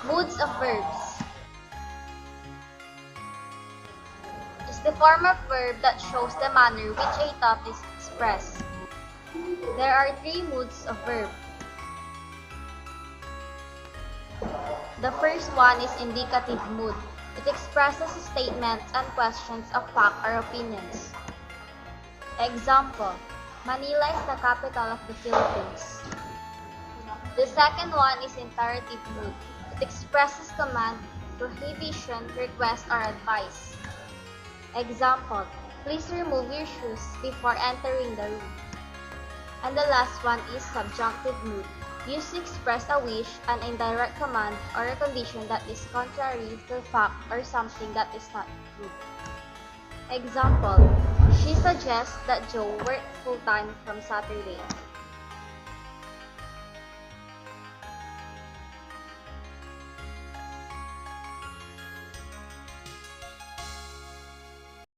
Moods of verbs is the form of verb that shows the manner which a thought is expressed. There are three moods of verb. The first one is indicative mood. It expresses statements and questions of fact or opinions. Example, Manila is the capital of the Philippines. The second one is imperative mood. It expresses command, prohibition, request, or advice. Example, please remove your shoes before entering the room. And the last one is subjunctive mood, used to express a wish, an indirect command, or a condition that is contrary to fact or something that is not true. Example, she suggests that Joe work full-time from Saturday.